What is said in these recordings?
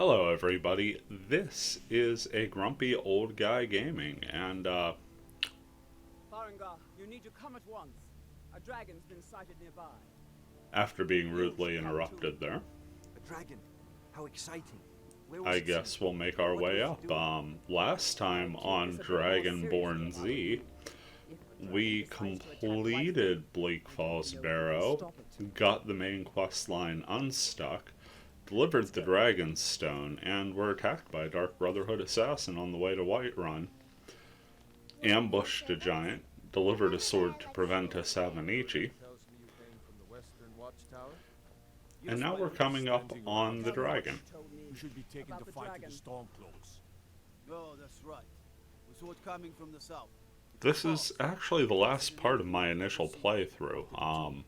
Hello, everybody. This is a grumpy old guy gaming, and Farengar, you need to come at once. A dragon's been sighted nearby. after being rudely interrupted there, A dragon. How exciting. Where was I it guess seen? we'll make our What way was up. it doing? Last time on Dragonborn Z, we completed Bleak Falls Barrow, got the main quest line unstuck, delivered the Dragon's Stone, and were attacked by a Dark Brotherhood assassin on the way to Whiterun, ambushed a giant, delivered a sword to prevent a Savanichi, Tells me you came from the Western Watchtower. and now we're coming up on the dragon. We should be taken About to the fight to dragon. the Stormcloaks. Oh, that's right. We saw it coming from the south. This is actually the last part of my initial playthrough.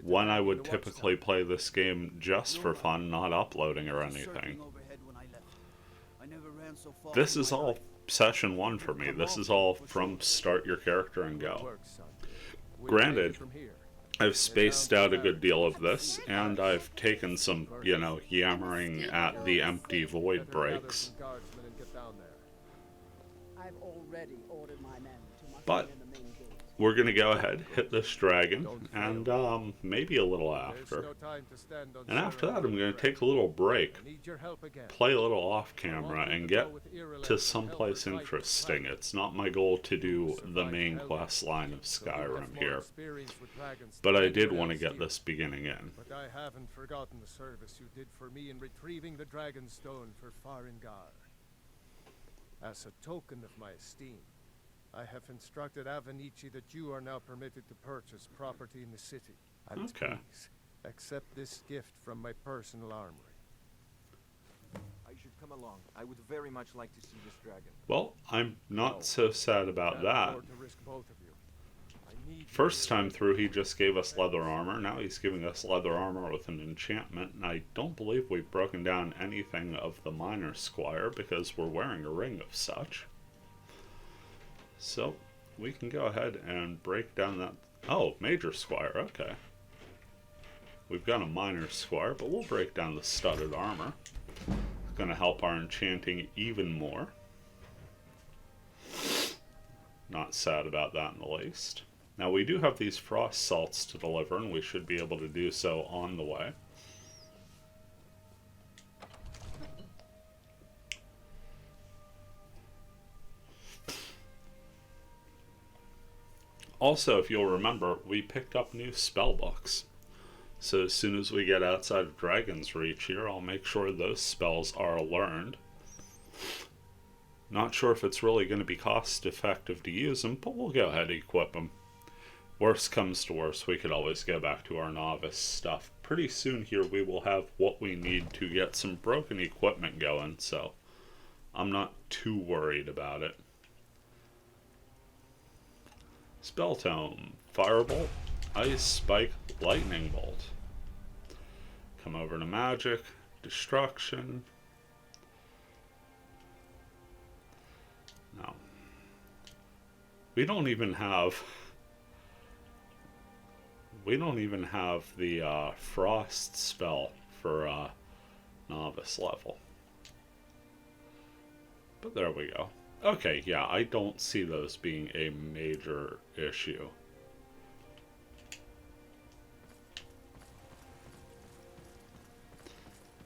When I would typically play this game just for fun, not uploading or Circling anything. overhead when I left. I never ran so far This in is my all life. session one for me. This is all from start your character and Good go. work, son. We'll Granted, take it from here. I've spaced out a good deal of this, and I've taken some, yammering at the empty void Better gather breaks. some guardsmen and get down there. I've already ordered my men to muster But in the main gate. we're gonna go ahead, hit this dragon, and maybe a little There's after. no time to stand on And after that, I'm ceremony. gonna take a little break, I need your help again. play a little off camera, I want you and to get go with Ireland to and someplace help her fight the interesting. dragon. It's not my goal to do Survive the main hell. quest line of So you'll have Skyrim more here, experience with dragons but than I did anyone want to else get here. this beginning in. But I haven't forgotten the service you did for me in retrieving the Dragon Stone for Farengar. As a token of my esteem, I have instructed Avanici that you are now permitted to purchase property in the city. And Okay. please, accept this gift from my personal armory. I should come along. I would very much like to see this dragon. Well, I'm not so sad about Can't that. afford to risk both of you. I need you First here. time through, he just gave us leather armor. Now he's giving us leather armor with an enchantment, and I don't believe we've broken down anything of the minor squire because we're wearing a ring of such. So we can go ahead and break down that. Oh, major squire. Okay. We've got a minor squire, but we'll break down the studded armor. It's going to help our enchanting even more. Not sad about that in the least. Now we do have these frost salts to deliver, and we should be able to do so on the way. Also, if you'll remember, we picked up new spell books. So as soon as we get outside of Dragon's Reach here, I'll make sure those spells are learned. Not sure if it's really going to be cost effective to use them, but we'll go ahead and equip them. Worst comes to worst, we could always go back to our novice stuff. Pretty soon here we will have what we need to get some broken equipment going, so I'm not too worried about it. Spell Tome, Firebolt, Ice Spike, Lightning Bolt. Come over to Magic, Destruction. No. We don't even have the Frost spell for novice level. But there we go. Okay, yeah, I don't see those being a major issue.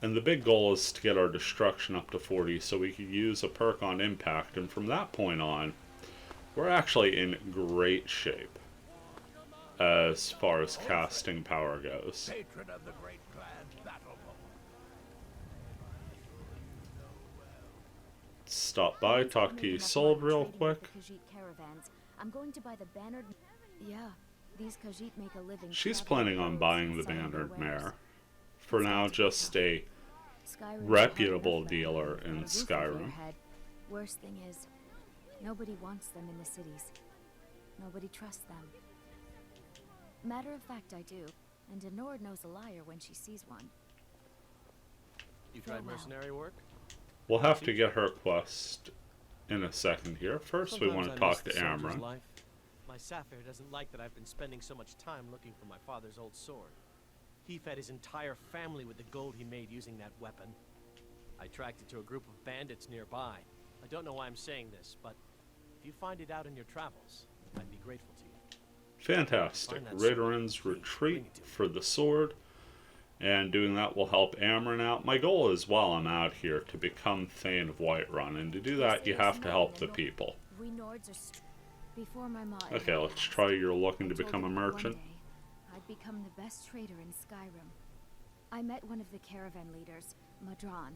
And the big goal is to get our destruction up to 40 so we could use a perk on impact, and from that point on, we're actually in great shape as far as casting power goes. Patron of the great clan Battleborn. Stop by, talk to Isolde real quick. I'm going to buy the bannered. Yeah, these Khajiit make a living. She's traveling planning on roads buying and the selling their bannered wares. mare. For now, just a Skyrim's reputable had enough dealer land in without a roof over Skyrim. your head. Worst thing is, nobody wants them in the cities. Nobody trusts them. Matter of fact, I do. And Denord knows a liar when she sees one. You tried Farewell. mercenary work? We'll have to get her quest in a second here. First, we want to talk to Amryn. My Sapphire doesn't like that I've been spending so much time looking for my father's old sword. He fed his entire family with the gold he made using that weapon. I tracked it to a group of bandits nearby. I don't know why I'm saying this, but if you find it out in your travels, I'd be grateful to you. Fantastic. Find that sword. Raydoran's Please, bring retreat it to me. for the sword. And doing that will help Amryn out. My goal is, while I'm out here, to become Thane of Whiterun. And to do that, you have to help the people. We Nords are before my mom. Okay, let's try you're looking to become a merchant. One day, I'd become the best trader in Skyrim. I met one of the caravan leaders, Madron.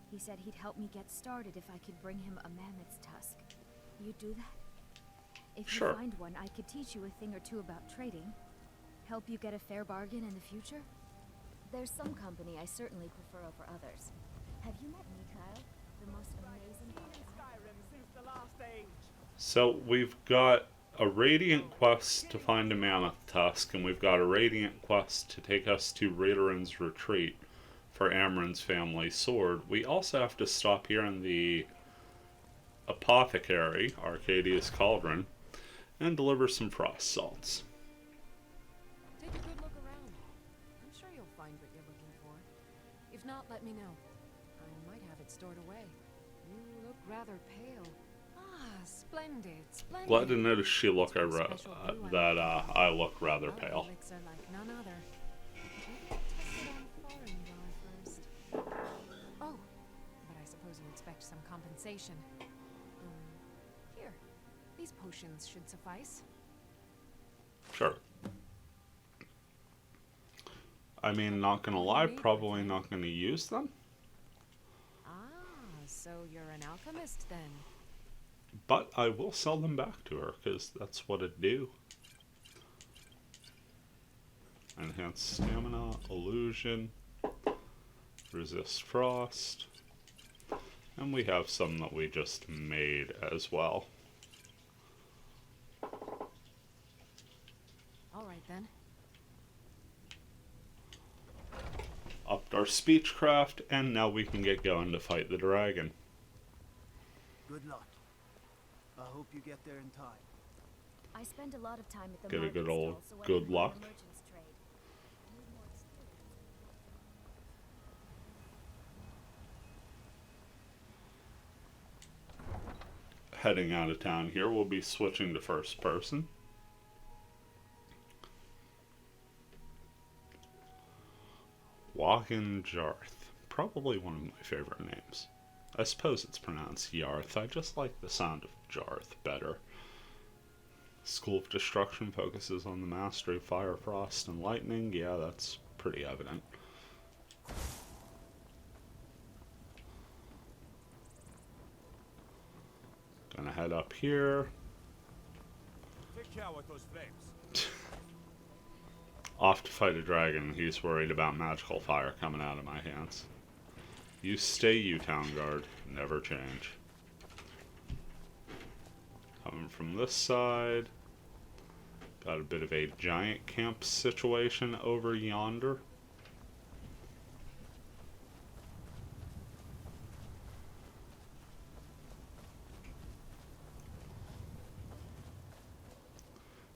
He said he'd help me get started if I could bring him a mammoth's tusk. You'd do that? If Sure. you find one, I could teach you a thing or two about trading. Help you get a fair bargain in the future? There's some company I certainly prefer over others. Have you met Mikhail? The most amazing In Skyrim since the last age. So we've got a Radiant quest to find a Mammoth Tusk, and we've got a Radiant quest to take us to Raydoran's retreat for Amryn's family sword. We also have to stop here in the apothecary, Arcadia's Cauldron, and deliver some frost salts. Take a good look around. I'm sure you'll find what you're looking for. If not, let me know. I might have it stored away. You look rather pale. Ah, splendid, splendid. Glad to notice she look It's got a special blue that on it. I look rather Our pale. elixir like none other. Maybe test it on Farengar first. Oh, but I suppose you expect some compensation. Here, these potions should suffice. Sure. I mean, not gonna lie, probably not gonna use them. Ah, so you're an alchemist then? But I will sell them back to her, because that's what it do. Enhanced stamina, illusion, resist frost. And we have some that we just made as well. Alright then. Upped our speechcraft, and now we can get going to fight the dragon. Good luck. I hope you get there in time. I spend a lot of time at the Get a market good old stall, so I good can learn luck. the merchant's trade. Need more experience. Heading out of town here, we'll be switching to first person. Wagen Jarth. Probably one of my favorite names. I suppose it's pronounced Yarth. I just like the sound of Jarth better. School of Destruction focuses on the mastery of fire, frost, and lightning. Yeah, that's pretty evident. Gonna head up here. Take care with those flames. Off to fight a dragon. He's worried about magical fire coming out of my hands. You stay, you town guard. Never change. Coming from this side. Got a bit of a giant camp situation over yonder.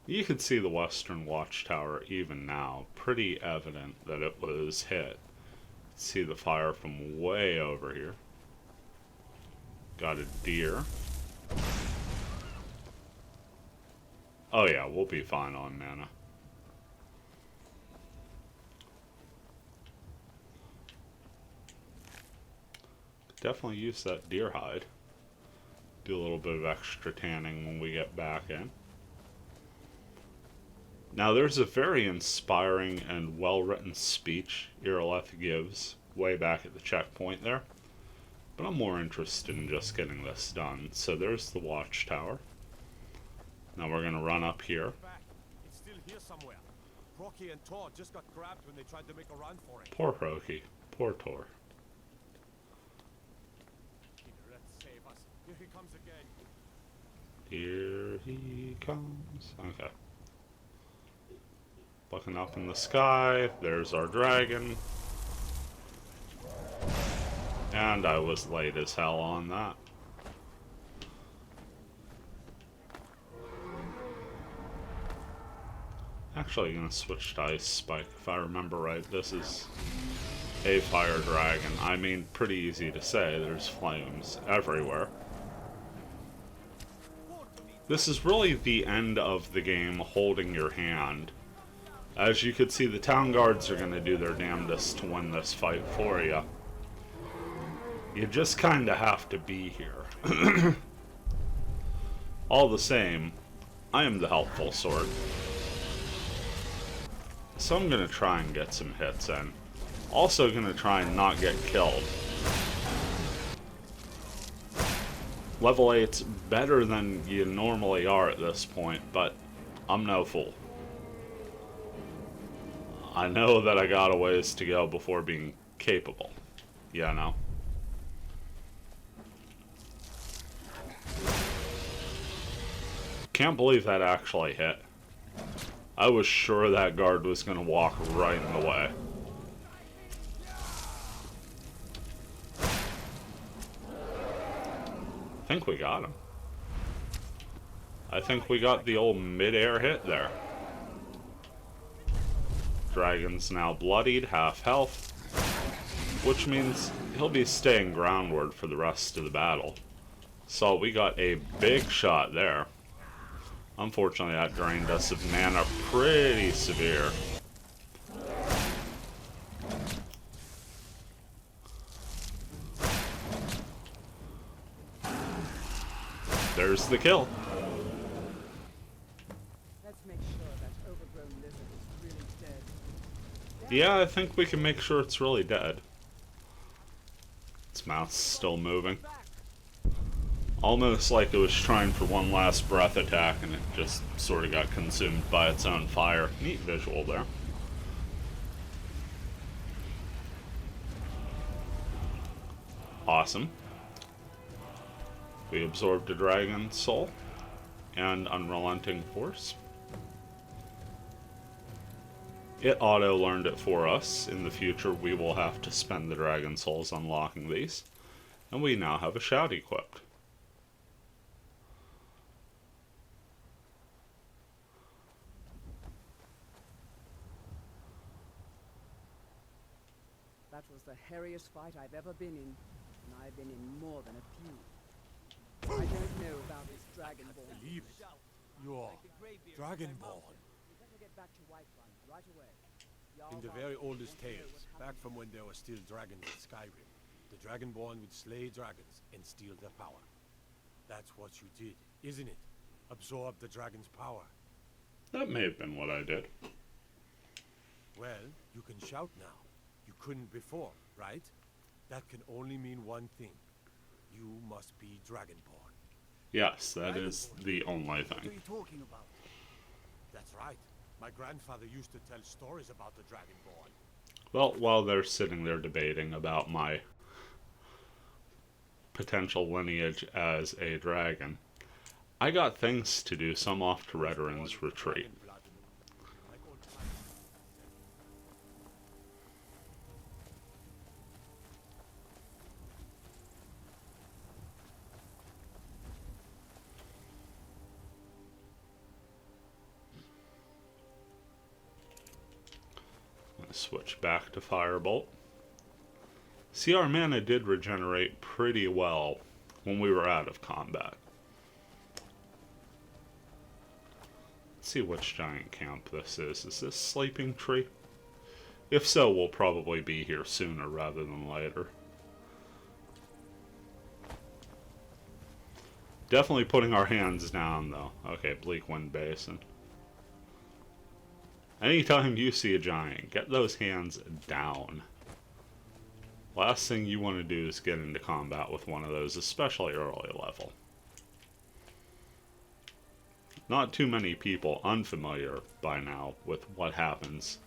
You can see the Western Watchtower even now. Pretty evident that it was hit. See the fire from way over here. Got a deer. Oh yeah, we'll be fine on mana. Definitely use that deer hide. Do a little bit of extra tanning when we get back in. Now there's a very inspiring and well-written speech Irileth gives way back at the checkpoint there. But I'm more interested in just getting this done. So there's the watchtower. Now we're going to run up here. Back. It's still here somewhere. Rocky and Tor just got grabbed when they tried to make a run for it. Poor Roki. Poor Tor. Let's save us. Here he comes again. Here he comes. Okay. Looking up in the sky. There's our dragon. And I was late as hell on that. Actually, I'm going to switch to Ice Spike. If I remember right, this is a fire dragon. I mean, pretty easy to say. There's flames everywhere. This is really the end of the game holding your hand. As you can see, the town guards are going to do their damnedest to win this fight for you. You just kind of have to be here. All the same, I am the helpful sort. So I'm going to try and get some hits in. Also going to try and not get killed. Level 8's better than you normally are at this point, but I'm no fool. I know that I got a ways to go before being capable. Yeah, no. Can't believe that actually hit. I was sure that guard was going to walk right in the way. I think we got him. I think we got the old mid-air hit there. Dragon's now bloodied, half health, which means he'll be staying groundward for the rest of the battle. So we got a big shot there. Unfortunately, that drained us of mana pretty severe. There's the kill. Let's make sure that overgrown lizard is really dead. Yeah, I think we can make sure it's really dead. Its mouth's still moving. Almost like it was trying for one last breath attack and it just sort of got consumed by its own fire. Neat visual there. Awesome. We absorbed a dragon soul and unrelenting force. It auto-learned it for us. In the future, we will have to spend the dragon souls unlocking these. And we now have a shout equipped. That was the hairiest fight I've ever been in, and I've been in more than a few. I don't know about this dragonborn. Believe it. You're Dragonborn. We better get back to Whiterun right away. In the very oldest tales, back from when there were still dragons in Skyrim, the Dragonborn would slay dragons and steal their power. That's what you did, isn't it? Absorb the dragon's power. That may have been what I did. Well, you can shout now. You couldn't before, right? That can only mean one thing. You must be Dragonborn. Yes, that is the only What are thing. you talking about? That's right. My grandfather used to tell stories about the Dragonborn. Well, while they're sitting there debating about my potential lineage as a dragon, I got things to do, so I'm off to Whiterun's retreat. Switch back to Firebolt. See, our mana did regenerate pretty well when we were out of combat. Let's see which giant camp this is. Is this Sleeping Tree? If so, we'll probably be here sooner rather than later. Definitely putting our hands down, though. Okay, Bleak Wind Basin. Anytime you see a giant, get those hands down. Last thing you want to do is get into combat with one of those, especially early level. Not too many people unfamiliar by now with what happens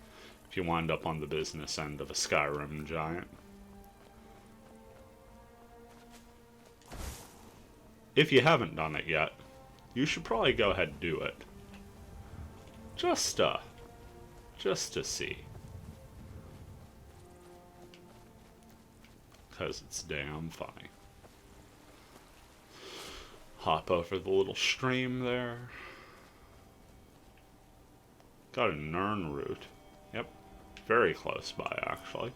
if you wind up on the business end of a Skyrim giant. If you haven't done it yet, you should probably go ahead and do it. Just to see. Because it's damn funny. Hop over the little stream there. Got a Nern root. Yep. Very close by, actually.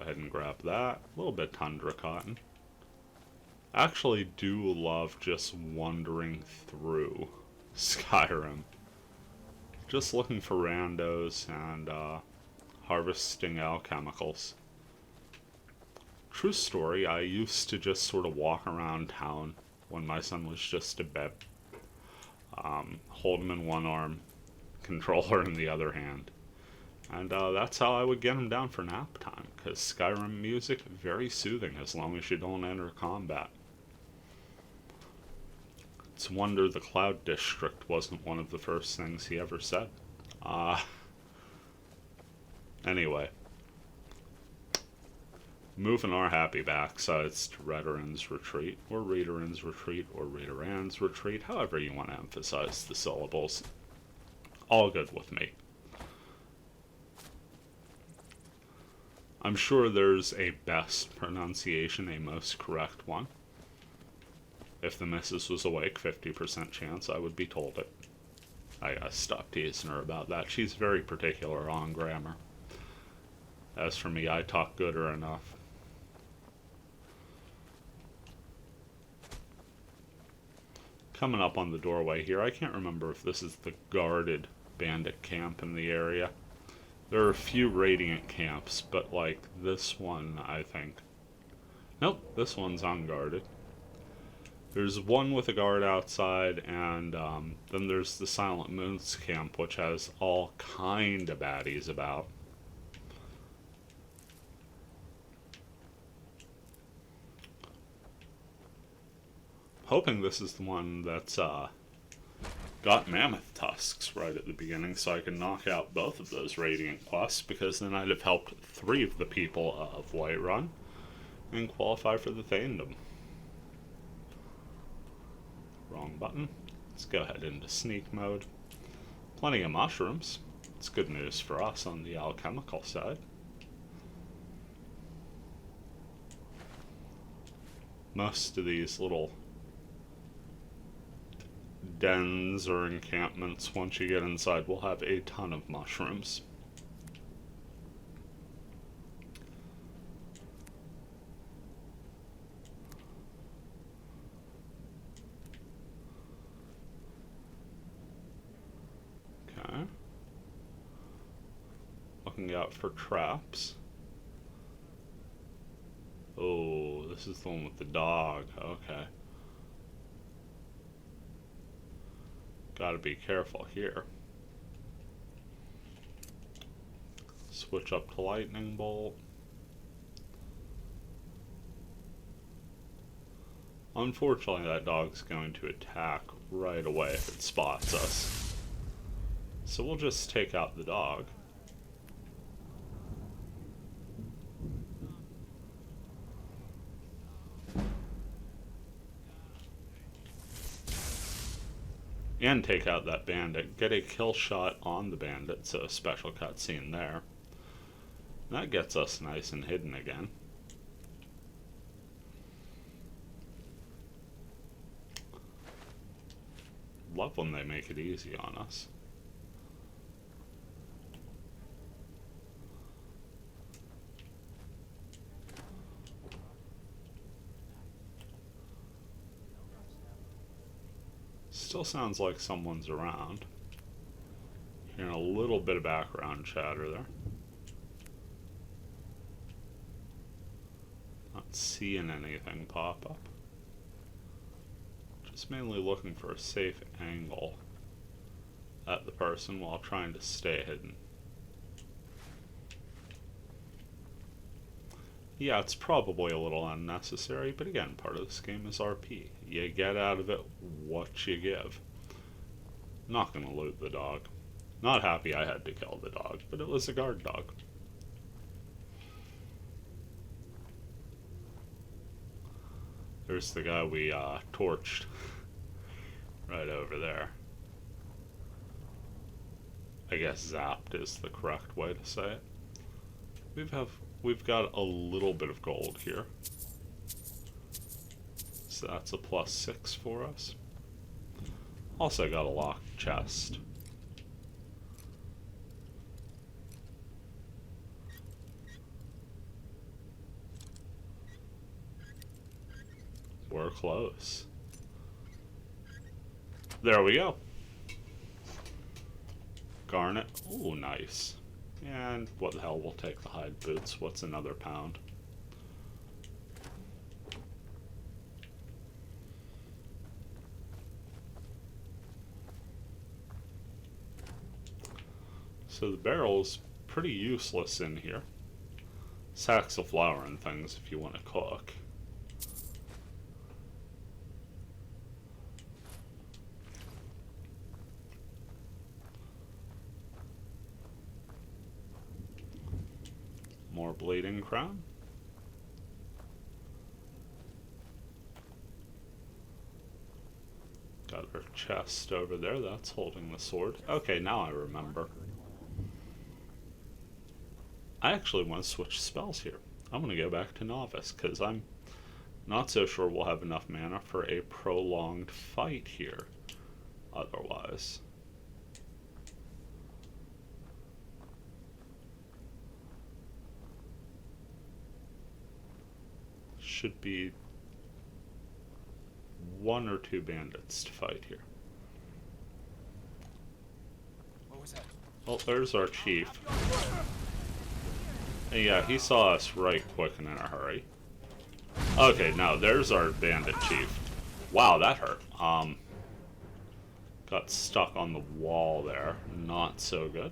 ahead and grab that. A little bit tundra cotton. I actually do love just wandering through Skyrim. Just looking for randos and harvesting alchemicals. True story, I used to just sort of walk around town when my son was just a bit. Hold him in one arm, controller in the other hand. And that's how I would get him down for nap time, because Skyrim music, very soothing as long as you don't enter combat. It's a wonder the Cloud District wasn't one of the first things he ever said. Anyway. Moving our happy backsides to Redoran's Retreat, or Redoran's Retreat, or Redoran's Retreat, however you want to emphasize the syllables. All good with me. I'm sure there's a best pronunciation, a most correct one. If the missus was awake, 50% chance I would be told it. I gotta stop teasing her about that. She's very particular on grammar. As for me, I talk good or enough. Coming up on the doorway here, I can't remember if this is the guarded bandit camp in the area. There are a few Radiant camps, but like this one, I think. Nope, this one's unguarded. There's one with a guard outside, and then there's the Silent Moons camp, which has all kind of baddies about. Hoping this is the one that's got mammoth tusks right at the beginning, so I can knock out both of those Radiant quests, because then I'd have helped 3 of the people of Whiterun and qualify for the Thanedom. Wrong button. Let's go ahead into sneak mode. Plenty of mushrooms. It's good news for us on the alchemical side. Most of these little dens or encampments, once you get inside, will have a ton of mushrooms. Okay. Looking out for traps. Oh, this is the one with the dog. Okay. Gotta be careful here. Switch up to lightning bolt. Unfortunately, that dog's going to attack right away if it spots us. So we'll just take out the dog. And take out that bandit. Get a kill shot on the bandit, so a special cutscene there. That gets us nice and hidden again. Love when they make it easy on us. Still sounds like someone's around. Hearing a little bit of background chatter there. Not seeing anything pop up. Just mainly looking for a safe angle at the person while trying to stay hidden. Yeah, it's probably a little unnecessary, but again, part of this game is RP. You get out of it what you give. Not gonna loot the dog. Not happy I had to kill the dog, but it was a guard dog. There's the guy we torched. Right over there. I guess zapped is the correct way to say it. We've got a little bit of gold here. So that's a +6 for us. Also got a locked chest. we're close. There we go. Garnet. Ooh, nice. And what the hell, we'll take the hide boots. What's another pound? So the barrel's pretty useless in here. Sacks of flour and things if you want to cook. More bleeding crown. Got our chest over there, that's holding the sword. Okay, now I remember. I actually want to switch spells here. I'm going to go back to Novice, because I'm not so sure we'll have enough mana for a prolonged fight here otherwise. Should be 1 or 2 bandits to fight here. What was that? Well, there's our chief. And yeah, he saw us right quick and in a hurry. Okay, no, there's our bandit chief. Wow, that hurt. Got stuck on the wall there. Not so good.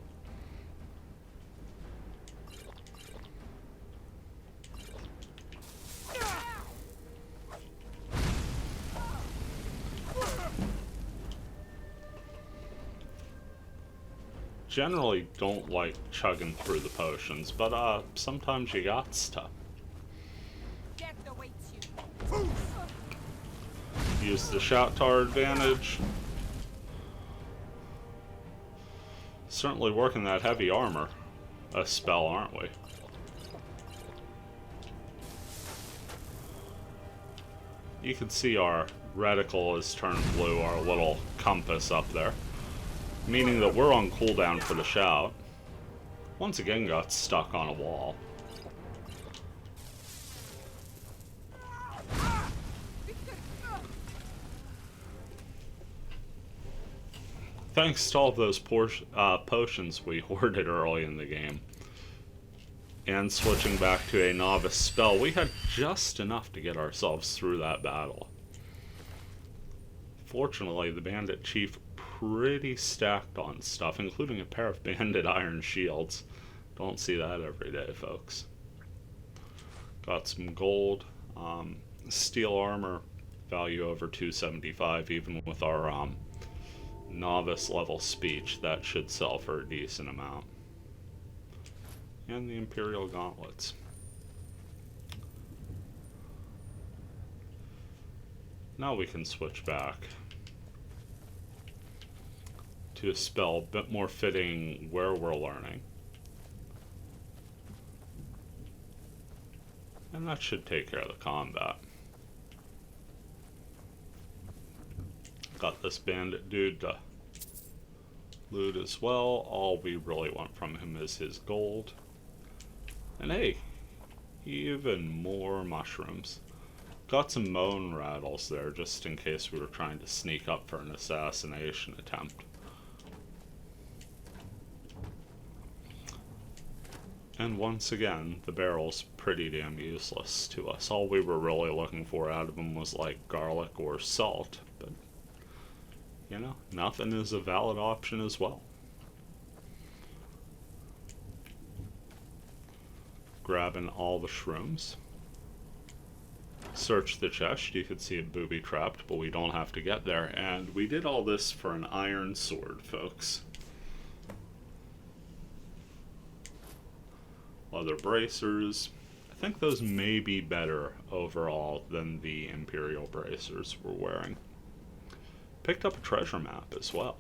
Generally don't like chugging through the potions, but sometimes you got to. Use the shout to our advantage. Certainly working that heavy armor a spell, aren't we? You can see our reticle has turned blue, our little compass up there. Meaning that we're on cooldown for the shout. Once again got stuck on a wall. Thanks to all those potions we hoarded early in the game. And switching back to a novice spell, we had just enough to get ourselves through that battle. Fortunately, the bandit chief pretty stacked on stuff, including a pair of bandit iron shields. Don't see that every day, folks. Got some gold, steel armor, value over 275, even with our novice level speech. That should sell for a decent amount. And the Imperial gauntlets. Now we can switch back to a spell a bit more fitting where we're learning. And that should take care of the combat. Got this bandit dude to loot as well. All we really want from him is his gold. And hey, even more mushrooms. Got some moan rattles there just in case we were trying to sneak up for an assassination attempt. And once again, the barrel's pretty damn useless to us. All we were really looking for out of them was like garlic or salt, but you know, nothing is a valid option as well. Grabbing all the shrooms. Search the chest, you could see it booby trapped, but we don't have to get there. And we did all this for an iron sword, folks. Leather bracers. I think those may be better overall than the Imperial bracers we're wearing. Picked up a treasure map as well.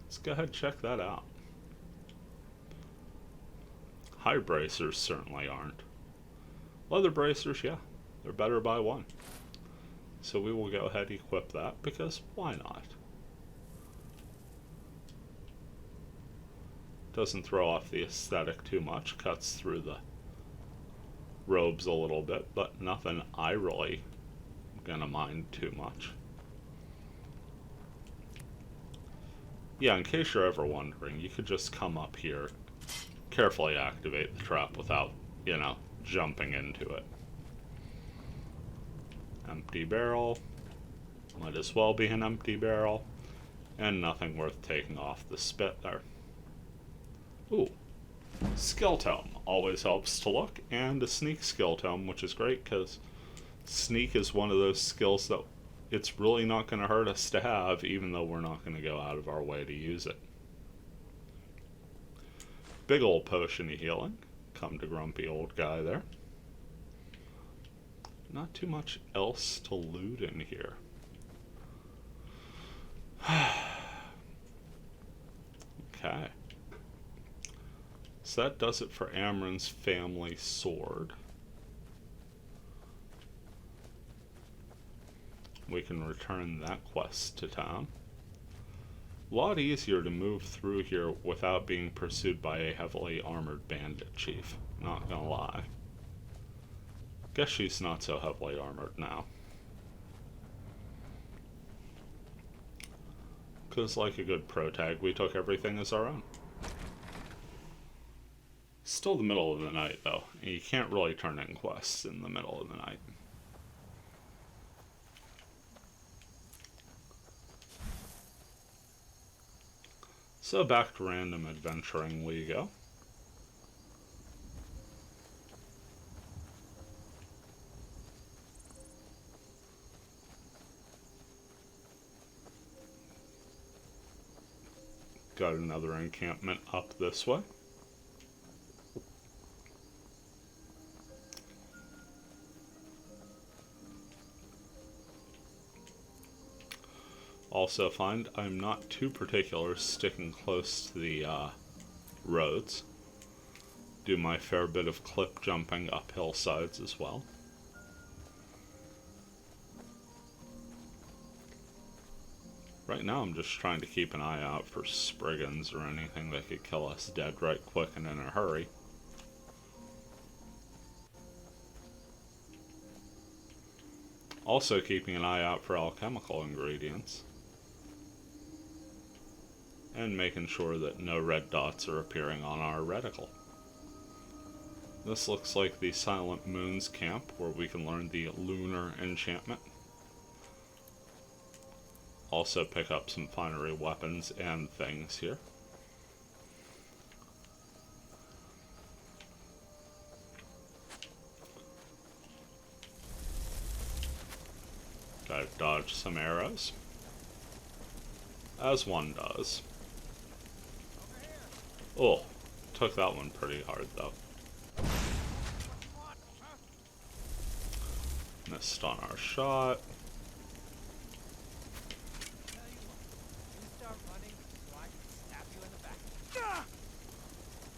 Let's go ahead and check that out. Hide bracers certainly aren't. Leather bracers, yeah, they're better by 1. So we will go ahead and equip that, because why not? Doesn't throw off the aesthetic too much, cuts through the robes a little bit, but nothing I really gonna mind too much. Yeah, in case you're ever wondering, you could just come up here, carefully activate the trap without, you know, jumping into it. Empty barrel. Might as well be an empty barrel. And nothing worth taking off the spit there. Ooh. Skill tome. Always helps to look. And a sneak skill tome, which is great because sneak is one of those skills that it's really not going to hurt us to have, even though we're not going to go out of our way to use it. Big old potion of healing. Come to grumpy old guy there. Not too much else to loot in here. Okay. So that does it for Amren's family sword. We can return that quest to town. A lot easier to move through here without being pursued by a heavily armored bandit chief. Not gonna lie. Guess she's not so heavily armored now. Because like a good protag, we took everything as our own. Still the middle of the night though, and you can't really turn in quests in the middle of the night. So back to random adventuring we go. Got another encampment up this way. Also find I'm not too particular sticking close to the roads. Do my fair bit of clip jumping up hillsides as well. Right now I'm just trying to keep an eye out for spriggans or anything that could kill us dead right quick and in a hurry. Also keeping an eye out for alchemical ingredients. And making sure that no red dots are appearing on our reticle. This looks like the Silent Moon's camp, where we can learn the lunar enchantment. Also pick up some finery weapons and things here. Gotta dodge some arrows. As one does. Oh, took that one pretty hard though. Missed on our shot.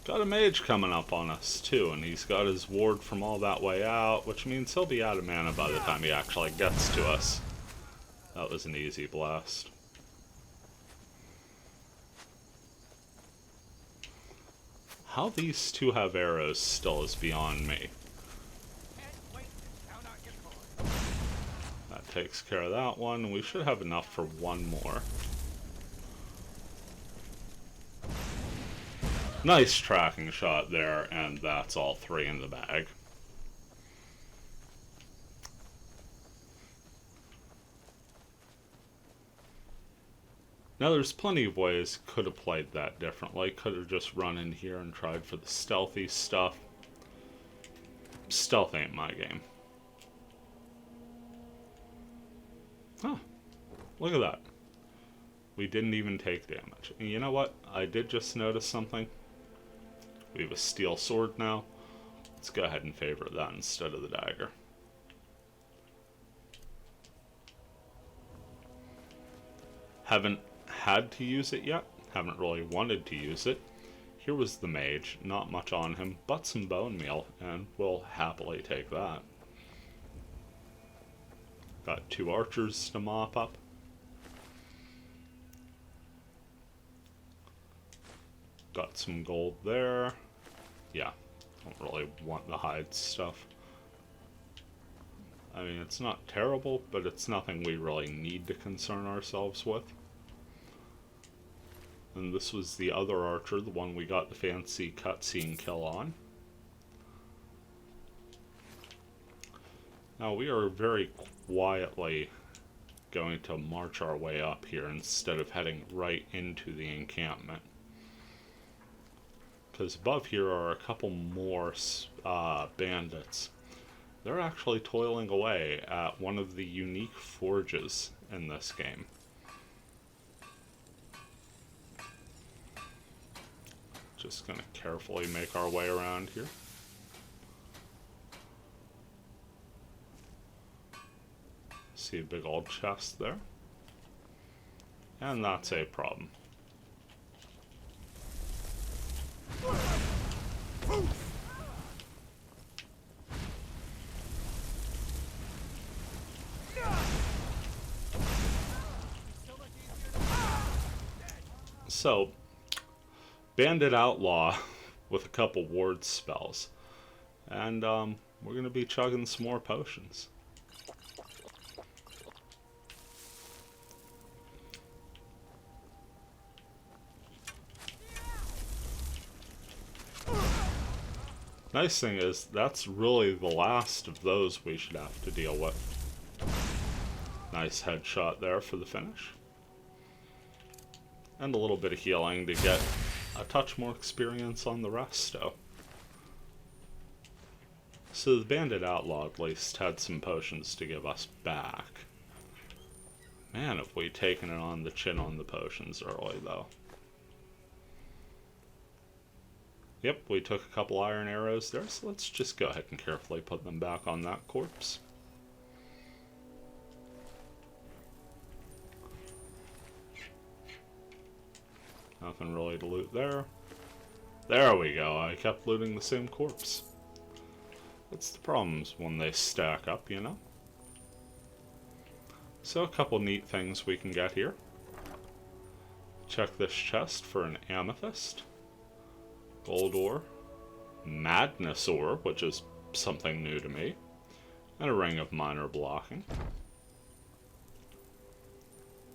Got a mage coming up on us too, and he's got his ward from all that way out, which means he'll be out of mana by the time he actually gets to us. That was an easy blast. How these two have arrows still is beyond me. That takes care of that one. We should have enough for one more. Nice tracking shot there, and that's all three in the bag. Now there's plenty of ways could have played that differently. Could have just run in here and tried for the stealthy stuff. Stealth ain't my game. Huh. Look at that. We didn't even take damage. And you know what? I did just notice something. We have a steel sword now. Let's go ahead and favor that instead of the dagger. Haven't had to use it yet. Haven't really wanted to use it. Here was the mage. Not much on him, but some bone meal, and we'll happily take that. Got 2 archers to mop up. Got some gold there. Yeah, don't really want the hide stuff. I mean, it's not terrible, but it's nothing we really need to concern ourselves with. And this was the other archer, the one we got the fancy cutscene kill on. Now we are very quietly going to march our way up here instead of heading right into the encampment. Because above here are a couple more bandits. They're actually toiling away at one of the unique forges in this game. Just gonna carefully make our way around here. See a big old chest there. And that's a problem. So, Bandit Outlaw with a couple ward spells. And we're going to be chugging some more potions. Nice thing is, that's really the last of those we should have to deal with. Nice headshot there for the finish. And a little bit of healing to get a touch more experience on the resto. So the Bandit Outlaw at least had some potions to give us back. Man, have we taken it on the chin on the potions early, though. Yep, we took a couple iron arrows there, so let's just go ahead and carefully put them back on that corpse. Nothing really to loot there. There we go, I kept looting the same corpse. That's the problems when they stack up, you know? So a couple neat things we can get here. Check this chest for an amethyst. Gold ore, madness ore, which is something new to me, and a ring of minor blocking.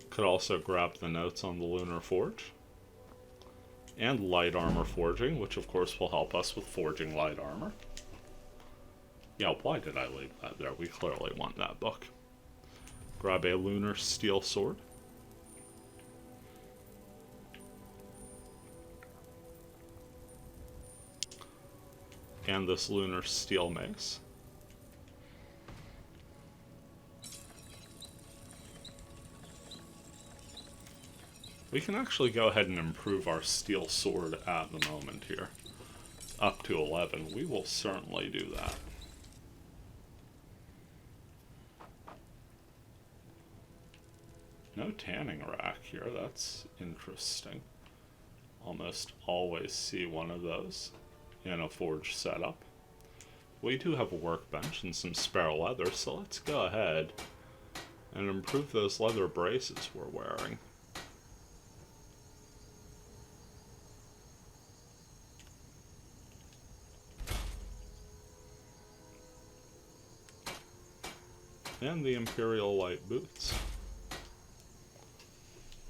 Could also grab the notes on the lunar forge, and light armor forging, which of course will help us with forging light armor. Yeah, why did I leave that there? We clearly want that book. Grab a lunar steel sword. And this lunar steel mace. We can actually go ahead and improve our steel sword at the moment here. Up to 11. We will certainly do that. No tanning rack here. That's interesting. Almost always see one of those in a forge setup. We do have a workbench and some spare leather, so let's go ahead and improve those leather braces we're wearing. And the Imperial Light boots.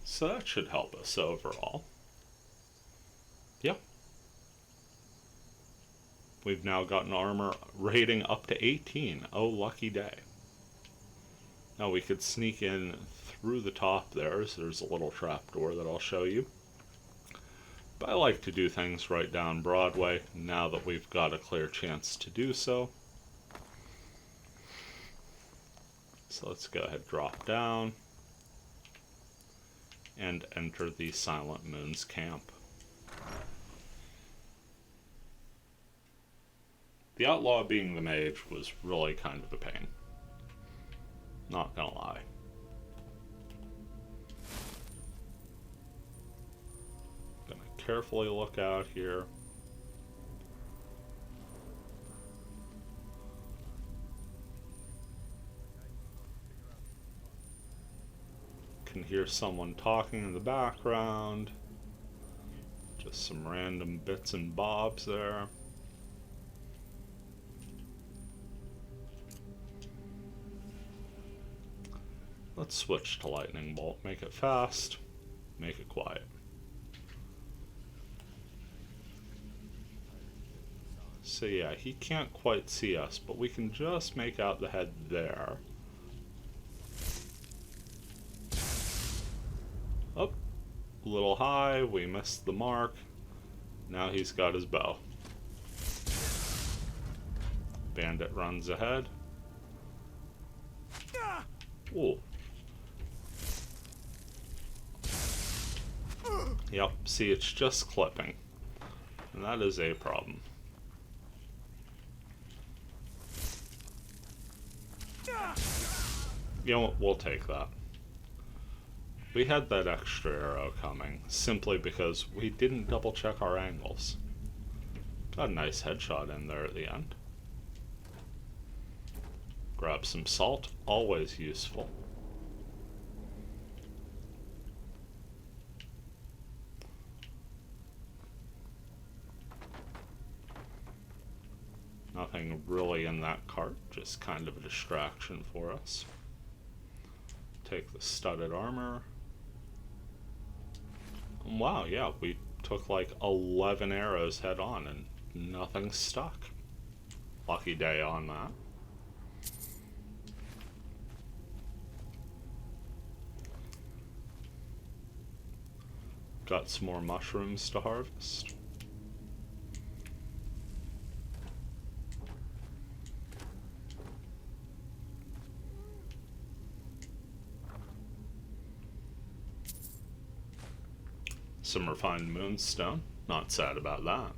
So that should help us overall. Yep. We've now gotten armor rating up to 18. Oh, lucky day. Now we could sneak in through the top there, so there's a little trapdoor that I'll show you. But I like to do things right down Broadway, now that we've got a clear chance to do so. So let's go ahead, drop down, and enter the Silent Moon's camp. The outlaw being the mage was really kind of a pain. Not gonna lie. Gonna carefully look out here. Can hear someone talking in the background. Just some random bits and bobs there. Let's switch to lightning bolt. Make it fast. Make it quiet. So yeah, he can't quite see us, but we can just make out the head there. Up, a little high, we missed the mark. Now he's got his bow. Bandit runs ahead. Ooh. Yep, see, it's just clipping. And that is a problem. You know what, we'll take that. We had that extra arrow coming, simply because we didn't double check our angles. Got a nice headshot in there at the end. Grab some salt, always useful. Nothing really in that cart, just kind of a distraction for us. Take the studded armor. And wow, yeah, we took like 11 arrows head on and nothing stuck. Lucky day on that. Got some more mushrooms to harvest. Some refined moonstone. Not sad about that.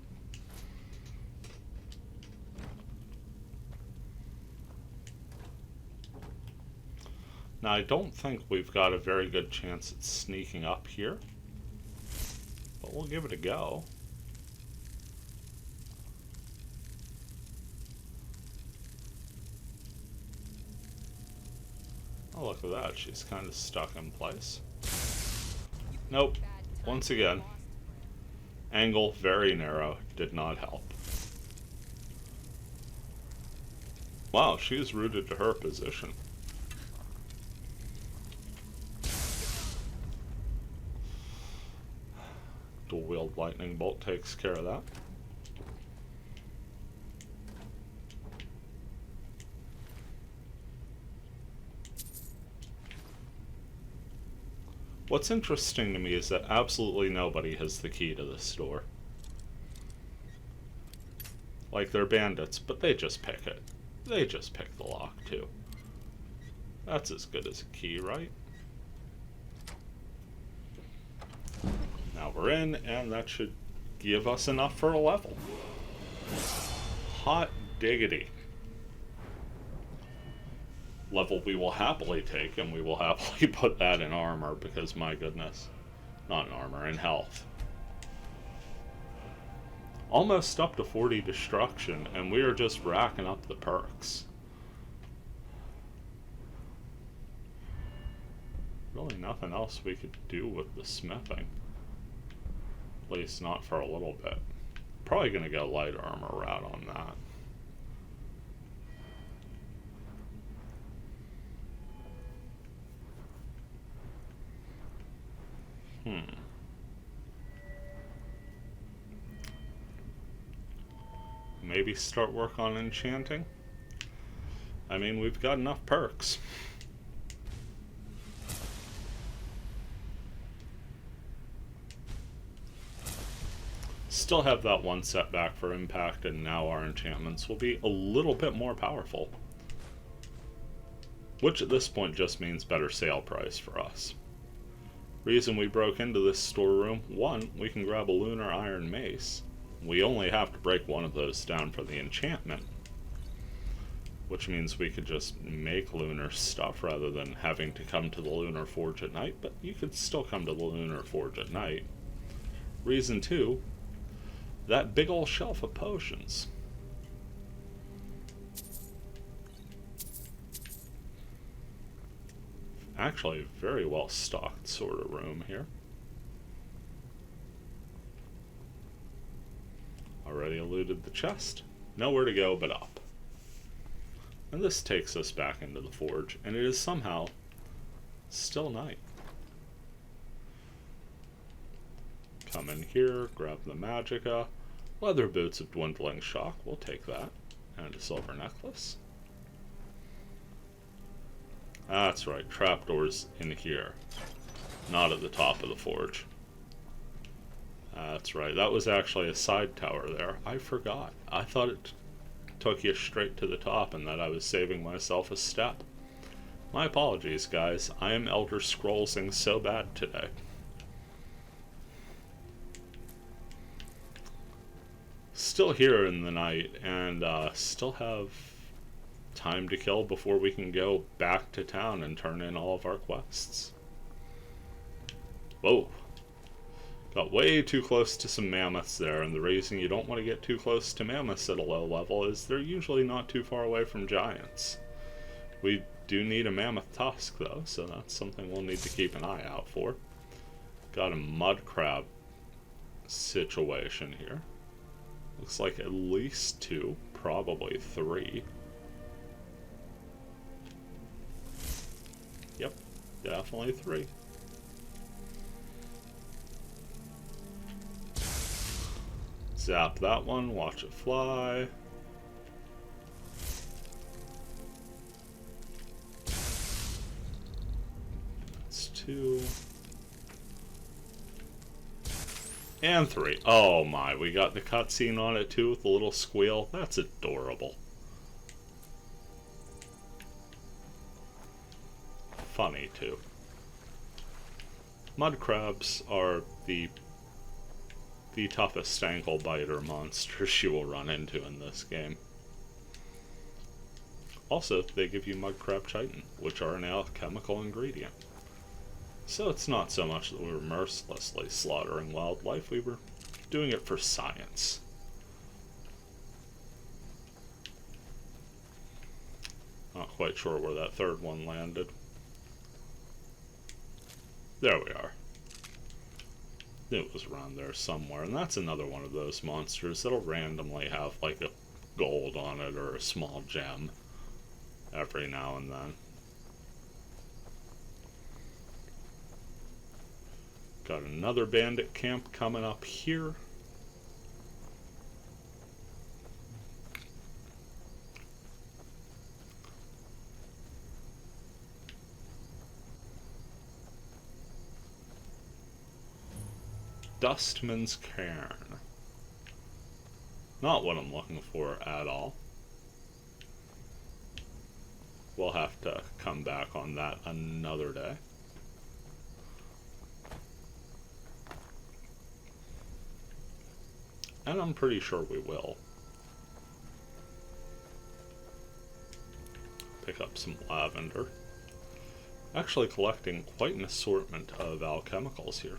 Now, I don't think we've got a very good chance at sneaking up here, but we'll give it a go. Oh, look at that. She's kind of stuck in place. Nope. Once again, angle very narrow, did not help. Wow, she is rooted to her position. Dual wield lightning bolt takes care of that. What's interesting to me is that absolutely nobody has the key to this door. Like, they're bandits, but they just pick it. They just pick the lock, too. That's as good as a key, right? Now we're in, and that should give us enough for a level. Hot diggity. Level we will happily take, and we will happily put that in armor, because my goodness. Not in armor, in health. Almost up to 40 destruction, and we are just racking up the perks. Really nothing else we could do with the smithing. At least not for a little bit. Probably gonna go light armor route on that. Maybe start work on enchanting? I mean, we've got enough perks. Still have that one setback for impact, and now our enchantments will be a little bit more powerful. Which at this point just means better sale price for us. Reason we broke into this storeroom: one, we can grab a lunar iron mace. We only have to break one of those down for the enchantment, which means we could just make lunar stuff rather than having to come to the lunar forge at night, but you could still come to the lunar forge at night. Reason two, that big old shelf of potions. Actually, a very well stocked sort of room here. Already eluded the chest. Nowhere to go but up. And this takes us back into the forge, and it is somehow Still night. Come in here, grab the magicka. Leather boots of dwindling shock, we'll take that. And a silver necklace. That's right, trapdoors in here. Not at the top of the forge. That's right, that was actually a side tower there. I forgot. I thought it took you straight to the top and that I was saving myself a step. My apologies, guys. I am Elder Scrollsing so bad today. Still here in the night, and still have time to kill before we can go back to town and turn in all of our quests. Whoa. Got way too close to some mammoths there, and the reason you don't want to get too close to mammoths at a low level is they're usually not too far away from giants. We do need a mammoth tusk, though, so that's something we'll need to keep an eye out for. Got a mud crab situation here. Looks like at least 2, probably 3. Yep, definitely 3. Zap that one, watch it fly. That's 2. And 3. Oh my, we got the cutscene on it too with the little squeal. That's adorable. Funny too. Mud crabs are the toughest ankle biter monsters you will run into in this game. Also, they give you mud crab chitin, which are an alchemical ingredient. So it's not so much that we were mercilessly slaughtering wildlife, we were doing it for science. Not quite sure where that third one landed. There we are. It was around there somewhere, and that's another one of those monsters that'll randomly have like a gold on it or a small gem every now and then. Got another bandit camp coming up here. Dustman's Cairn. Not what I'm looking for at all. We'll have to come back on that another day. And I'm pretty sure we will. Pick up some lavender. Actually collecting quite an assortment of alchemicals here.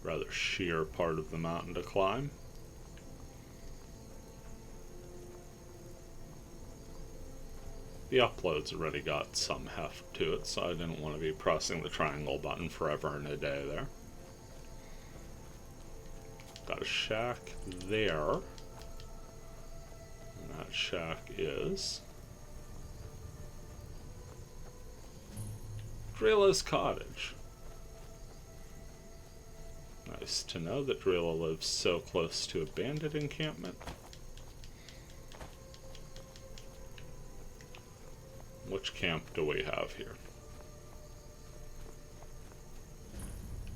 Rather sheer part of the mountain to climb. The upload's already got some heft to it, so I didn't want to be pressing the triangle button forever and a day there. Got a shack there. And that shack is Drela's cottage. Nice to know that Drela lives so close to a bandit encampment. Which camp do we have here?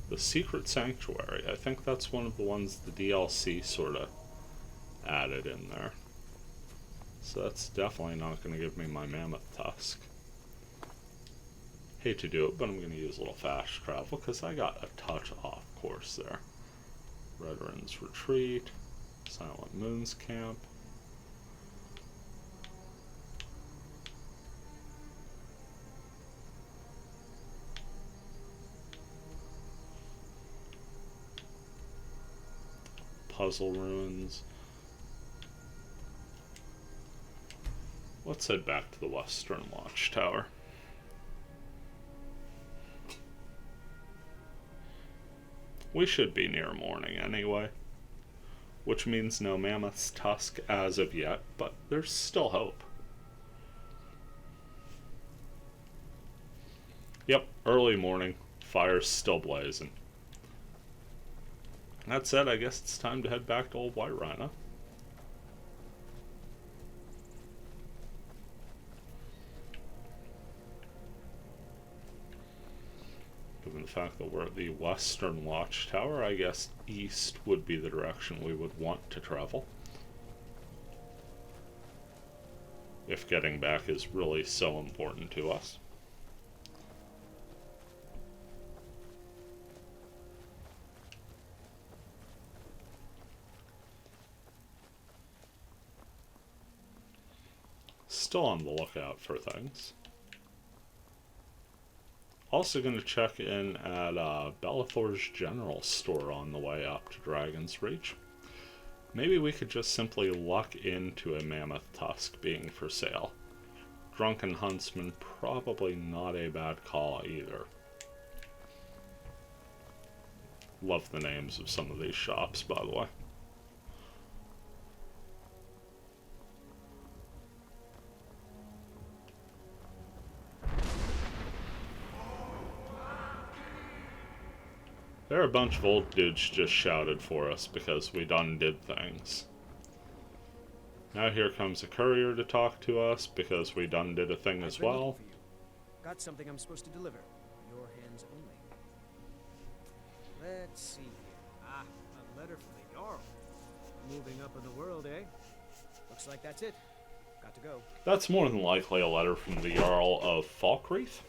The Secret Sanctuary. I think that's one of the ones the DLC sort of added in there. So that's definitely not going to give me my mammoth tusk. Hate to do it, but I'm going to use a little fast travel because I got a touch off course there. Redrun's Retreat, Silent Moon's Camp. Puzzle Ruins. Let's head back to the Western Watchtower. We should be near morning anyway. Which means no mammoth's tusk as of yet, but there's still hope. Yep, early morning. Fire's still blazing. That said, I guess it's time to head back to Old Whiterun, huh? Given the fact that we're at the Western Watchtower, I guess east would be the direction we would want to travel. If getting back is really so important to us. Still on the lookout for things. Also going to check in at Bellathor's general store on the way up to Dragon's Reach. Maybe we could just simply luck into a mammoth tusk being for sale. Drunken Huntsman, probably not a bad call either. Love the names of some of these shops, by the way. There are a bunch of old dudes just shouted for us because we done did things. Now here comes a courier to talk to us because we done did a thing as well. Got something I'm supposed to deliver. Your hands only. Let's see here. Ah, a letter from the Jarl. Moving up in the world, eh? Looks like that's it. Got to go. That's more than likely a letter from the Jarl of Falkreath.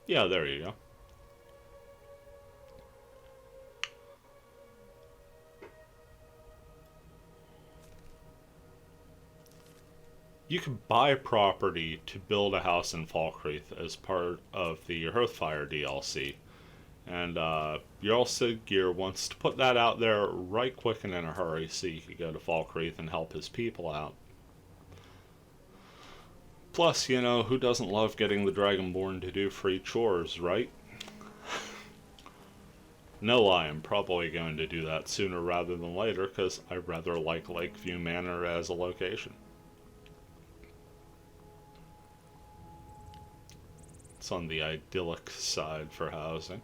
Yeah, there you go. You can buy property to build a house in Falkreath as part of the Hearthfire DLC. And Jarl Siggeir wants to put that out there right quick and in a hurry so you can go to Falkreath and help his people out. Plus, you know, who doesn't love getting the Dragonborn to do free chores, right? No lie, I'm probably going to do that sooner rather than later, because I rather like Lakeview Manor as a location. It's on the idyllic side for housing.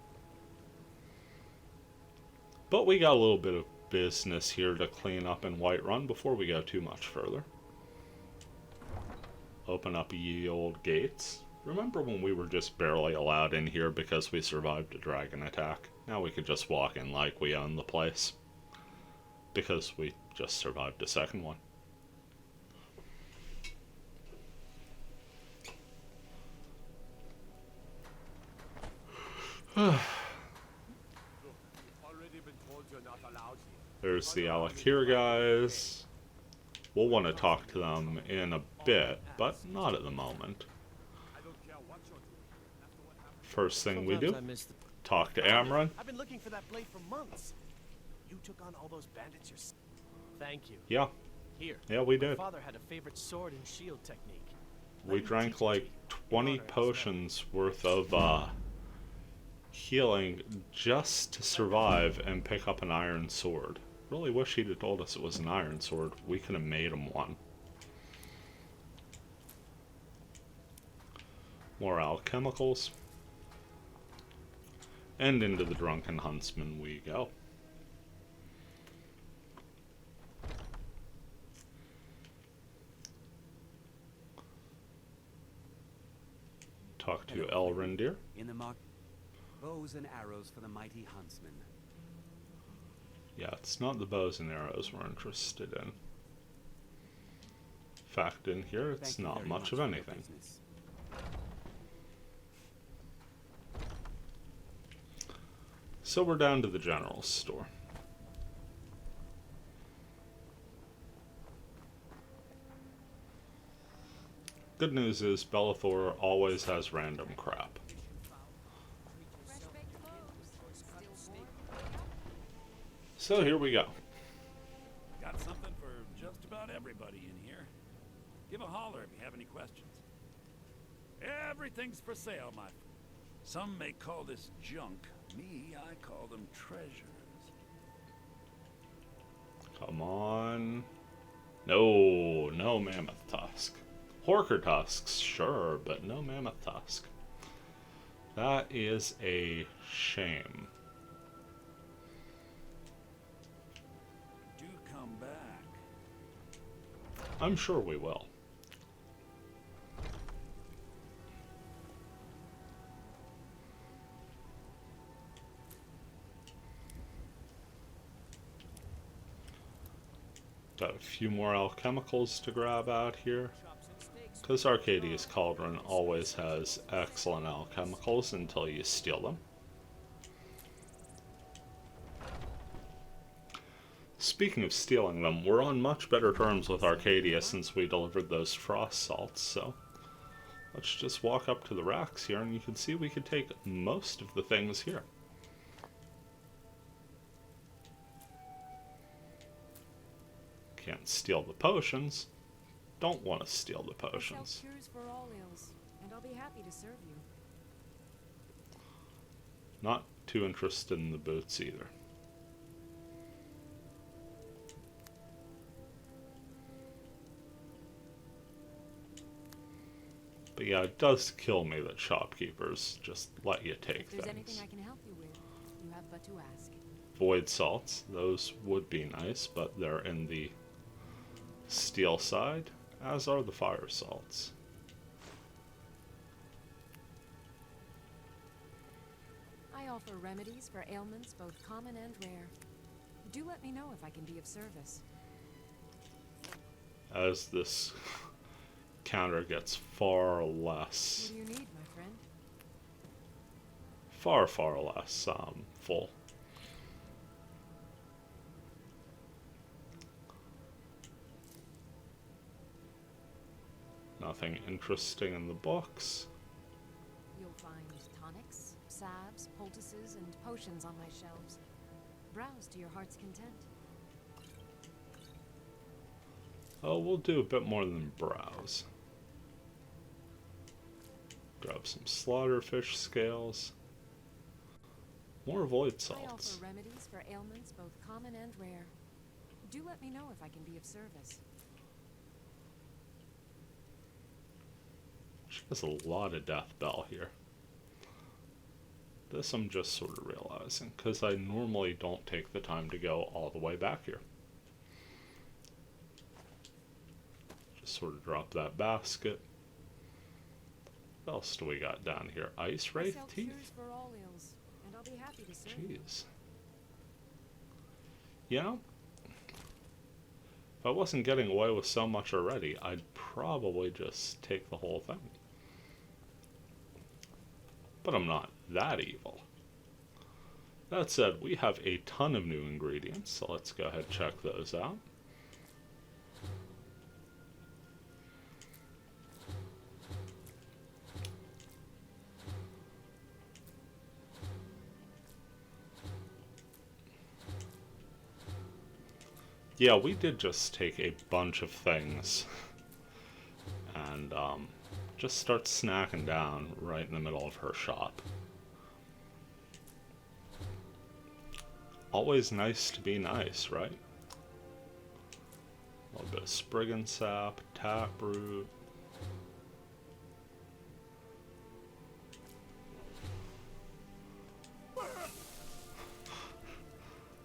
But we got a little bit of business here to clean up in Whiterun before we go too much further. Open up ye old gates. Remember when we were just barely allowed in here because we survived a dragon attack? Now we could just walk in like we own the place. Because we just survived a second one. There's the Alakir guys. We'll want to talk to them in a bit, but not at the moment. First thing we do, talk to Amron. I've been looking for that blade for months. You took on all those bandits yourself. Thank you. Yeah. Here. Yeah, we did. My father had a favorite sword and shield technique. We drank like 20 potions worth of healing just to survive and pick up an iron sword. Really wish he'd have told us it was an iron sword. We could have made him one. More alchemicals. And into the Drunken Huntsman we go. Talk to Elrendir. In the mark, bows and arrows for the mighty huntsman. Yeah, it's not the bows and arrows we're interested in. In fact, in here, it's not much of anything. So we're down to the general store. Good news is Bellathor always has random crap. So here we go. Got something for just about everybody in here. Give a holler if you have any questions. Everything's for sale, my friend. Some may call this junk. Me, I call them treasures. Come on. No, no mammoth tusk. Horker tusks, sure, but no mammoth tusk. That is a shame. Do come back. I'm sure we will. Got a few more alchemicals to grab out here. Because Arcadia's Cauldron always has excellent alchemicals until you steal them. Speaking of stealing them, we're on much better terms with Arcadia since we delivered those frost salts, so let's just walk up to the racks here and you can see we could take most of the things here. Can't steal the potions. Don't want to steal the potions. I sell cures for all ills, and I'll be happy to serve you. Not too interested in the boots either. But yeah, it does kill me that shopkeepers just let you take If there's things. anything I can help you with, you have but to ask. Void salts, those would be nice, but they're in the steel side, as are the fire salts. I offer remedies for ailments both common and rare. Do let me know if I can be of service. As this counter gets far less, What do you need, my friend? far less full. Nothing interesting in the books. You'll find tonics, salves, poultices, and potions on my shelves. Browse to your heart's content. Oh, we'll do a bit more than browse. Grab some slaughterfish scales. More void salts. I offer remedies for ailments both common and rare. Do let me know if I can be of service. She has a lot of death bell here. This I'm just sort of realizing, because I normally don't take the time to go all the way back here. Just sort of drop that basket. What else do we got down here? Ice Wraith I sell teeth? cures for all ills, and I'll be happy to serve you. Jeez. You know, if I wasn't getting away with so much already, I'd probably just take the whole thing. But I'm not that evil. That said, we have a ton of new ingredients, so let's go ahead and check those out. Yeah, we did just take a bunch of things and just start snacking down right in the middle of her shop. Always nice to be nice, right? A little bit of Spriggan sap, taproot.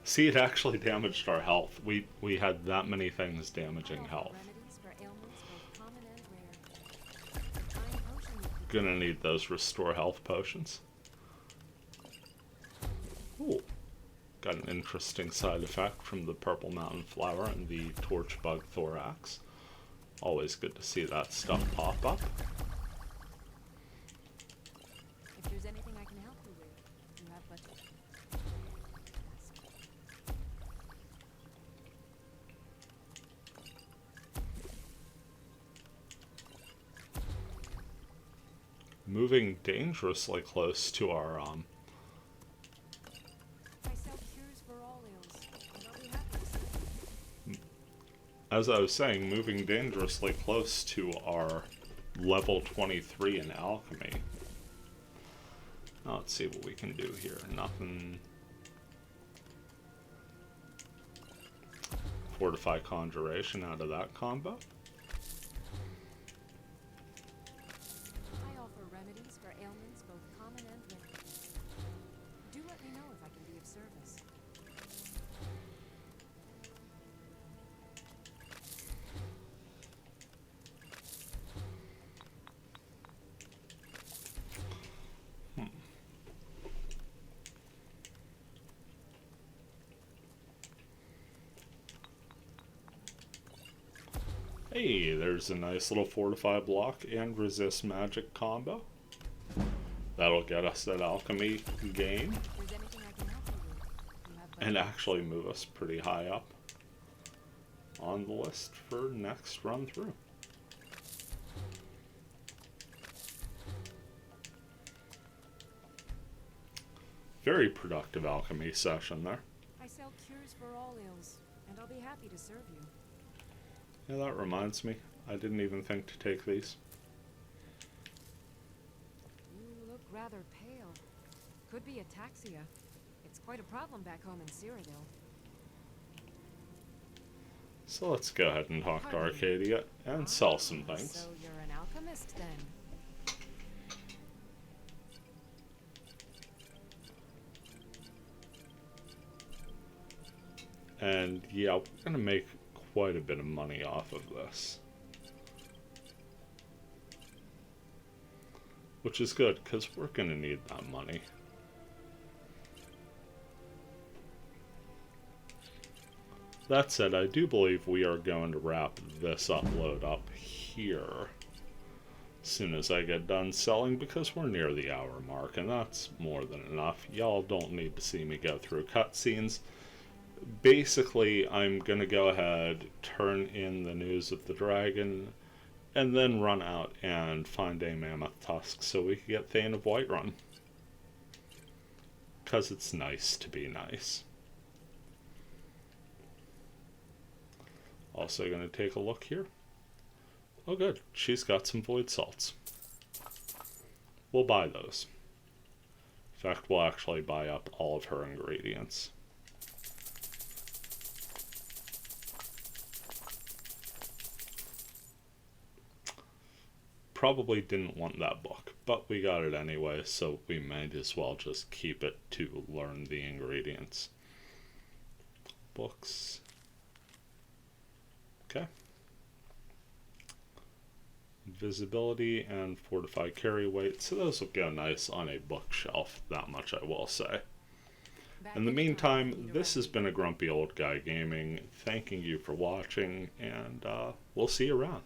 See, it actually damaged our health. We had that many things damaging health. Gonna need those restore health potions. Ooh. Got an interesting side effect from the purple mountain flower and the torch bug thorax. Always good to see that stuff pop up. If there's anything I can help you with, you have but to ask. Moving dangerously close to our I sell cures for all ills, and I'll be happy to serve you. as I was saying, moving dangerously close to our level 23 in alchemy. Now let's see what we can do here. Nothing. Fortify Conjuration out of that combo. I offer remedies for ailments both common and rare. Do let me know if I can be of service. Hey, there's a nice little fortify block and resist magic combo. That'll get us that alchemy gain. And actually move us pretty high up on the list for next run through. Very productive alchemy session there. I sell cures for all ills, and I'll be happy to serve you. Yeah, that reminds me. I didn't even think to take these. You look rather pale. Could be ataxia. It's quite a problem back home in Cyrodiil. So let's go ahead and talk to Arcadia and sell some things. So you're an alchemist then? And yeah, we're gonna make quite a bit of money off of this. Which is good, because we're gonna need that money. That said, I do believe we are going to wrap this upload up here as soon as I get done selling, because we're near the hour mark, and that's more than enough. Y'all don't need to see me go through cutscenes. Basically, I'm going to go ahead, turn in the news of the dragon, and then run out and find a mammoth tusk so we can get Thane of Whiterun. Because it's nice to be nice. Also going to take a look here. Oh good, she's got some void salts. We'll buy those. In fact, we'll actually buy up all of her ingredients. Probably didn't want that book, but we got it anyway, so we might as well just keep it to learn the ingredients. Books. Okay. Visibility and fortify carry weight, so those will go nice on a bookshelf, that much I will say. In the meantime, this has been a Grumpy Old Guy Gaming, thanking you for watching, and we'll see you around.